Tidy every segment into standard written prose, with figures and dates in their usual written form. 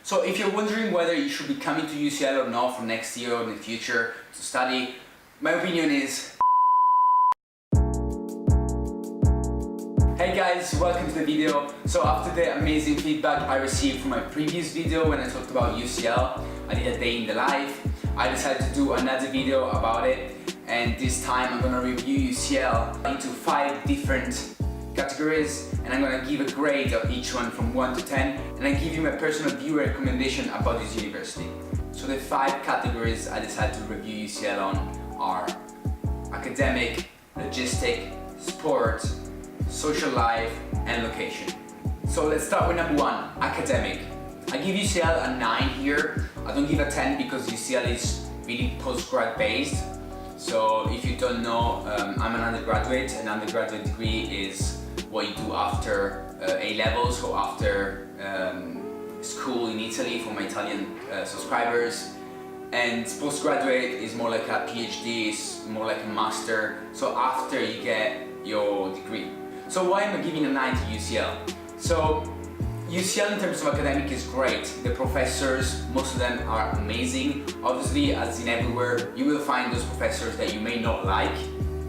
So if you're wondering whether you should be coming to UCL or not for next year or in the future to study, my opinion is... Hey guys, welcome to the video. So after the amazing feedback I received from my previous video when I talked about UCL, I did a day in the life, I decided to do another video about it, and this time I'm gonna review UCL into 5 different categories, and I'm gonna give a grade of each one from 1 to 10, and I give you my personal view and recommendation about this university. So the 5 categories I decided to review UCL on are academic, logistic, sport, social life, and location. So let's start with number 1, academic. I give UCL a 9 here. I don't give a 10 because UCL is really postgrad based. So if you don't know, I'm an undergraduate. An undergraduate degree is what you do after A-levels or after school in Italy for my Italian subscribers. And postgraduate is more like a PhD, it's more like a master. So after you get your degree. So why am I giving a 9 to UCL? So UCL in terms of academic is great. The professors, most of them are amazing. Obviously, as in everywhere, you will find those professors that you may not like.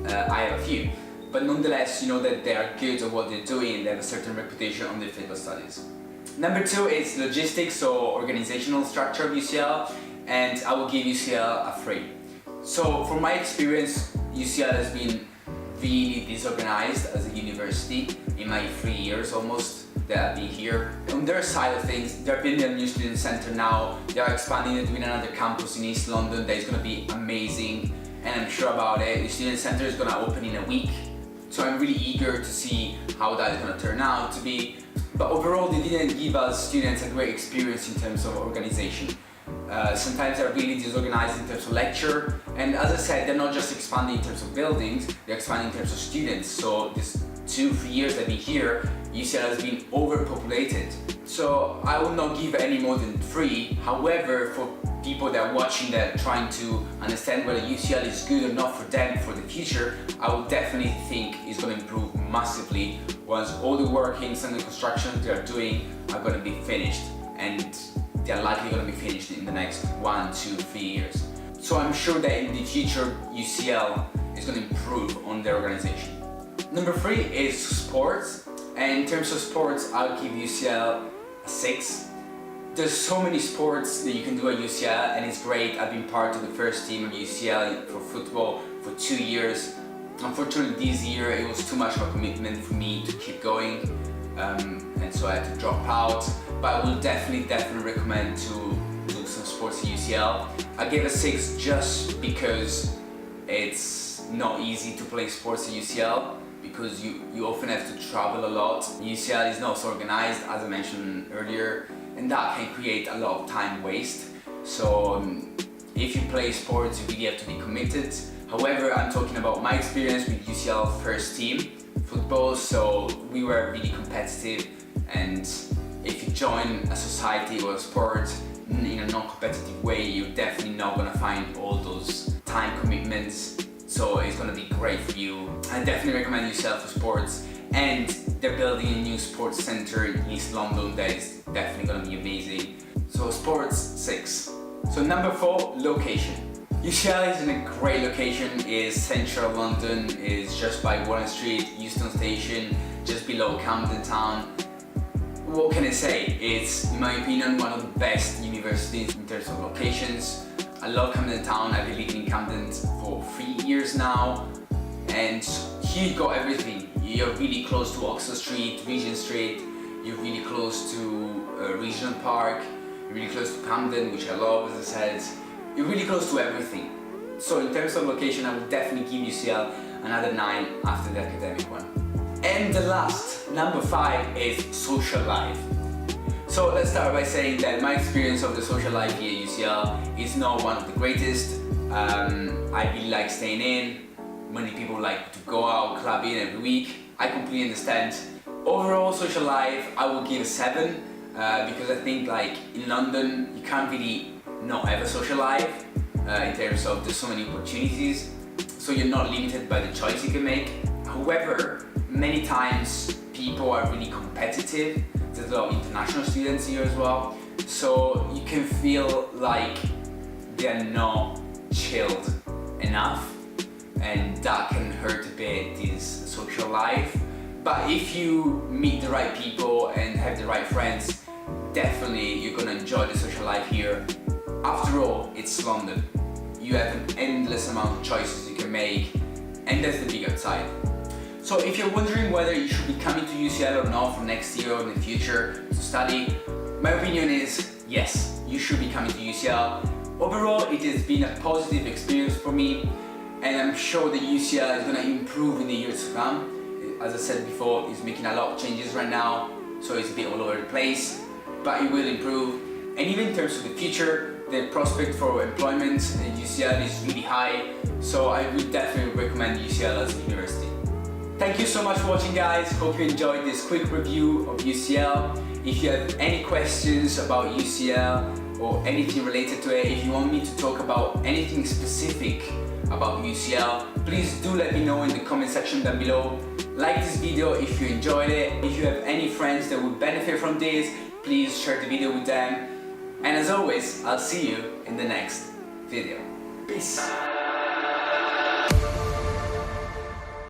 I have a few. But nonetheless, you know that they are good at what they're doing and they have a certain reputation on their field of studies. Number 2 is logistics, so organizational structure of UCL, and I will give UCL a 3. So from my experience, UCL has been really disorganized as a university in my 3 years almost that I've been here. On their side of things, they're building a new student center now. They are expanding it with another campus in East London that is going to be amazing, and I'm sure about it. The student center is going to open in a week, so I'm really eager to see how that is going to turn out to be. But overall, they didn't give us students a great experience in terms of organization. Sometimes they're really disorganized in terms of lecture, and as I said, they're not just expanding in terms of buildings, they're expanding in terms of students. So this 2-3 years I've been here, UCL has been overpopulated. So I will not give any more than 3. However, for people that are watching that are trying to understand whether UCL is good or not for them for the future, I will definitely think it's going to improve massively once all the workings and the constructions they are doing are going to be finished, and they are likely going to be finished in the next 1, 2, 3 years. So I'm sure that in the future UCL is going to improve on their organization. Number 3 is sports, and in terms of sports I'll give UCL a 6. There's so many sports that you can do at UCL and it's great. I've been part of the first team of UCL for football for 2 years. Unfortunately this year it was too much of a commitment for me to keep going, and so I had to drop out. But I will definitely recommend to do some sports at UCL. I gave a 6 just because it's not easy to play sports at UCL, because you often have to travel a lot. UCL is not so organized, as I mentioned earlier, and that can create a lot of time waste. So if you play sports, you really have to be committed. However, I'm talking about my experience with UCL first team football, so we were really competitive, and if you join a society or a sport in a non-competitive way, you're definitely not going to find all those time commitments. So it's going to be great for you. I definitely recommend UCL for sports, and they're building a new sports center in East London that is definitely going to be amazing. So sports, 6. So number 4, location. UCL is in a great location. Is central London, is just by Warren Street, Euston Station, just below Camden Town. What can I say? It's, in my opinion, one of the best universities in terms of locations. I love Camden Town. I've been living in Camden for 3 years now, and here you got everything. You're really close to Oxford Street, Regent Street, you're really close to Regent Park, you're really close to Camden, which I love, as I said. You're really close to everything. So in terms of location, I would definitely give UCL another 9 after the academic one. And the last, number 5, is social life. So let's start by saying that my experience of the social life here at UCL is not one of the greatest. I really like staying in. Many people like to go out clubbing every week. I completely understand. Overall social life, I will give a 7 because I think like in London you can't really not have a social life in terms of there's so many opportunities, so you're not limited by the choice you can make. However, many times people are really competitive. There's a lot of international students here as well, so you can feel like they're not chilled enough, and that can hurt a bit this social life. But if you meet the right people and have the right friends, definitely you're gonna enjoy the social life here. After all, it's London. You have an endless amount of choices you can make, and that's the big upside. So if you're wondering whether you should be coming to UCL or not for next year or in the future to study, my opinion is yes, you should be coming to UCL. Overall, it has been a positive experience for me, and I'm sure the UCL is going to improve in the years to come. As I said before, it's making a lot of changes right now, so it's a bit all over the place, but it will improve. And even in terms of the future, the prospect for employment at UCL is really high, so I would definitely recommend UCL as a university. Thank you so much for watching, guys. Hope you enjoyed this quick review of UCL. If you have any questions about UCL or anything related to it, if you want me to talk about anything specific about UCL, please do let me know in the comment section down below. Like this video if you enjoyed it. If you have any friends that would benefit from this, please share the video with them. And as always, I'll see you in the next video. Peace.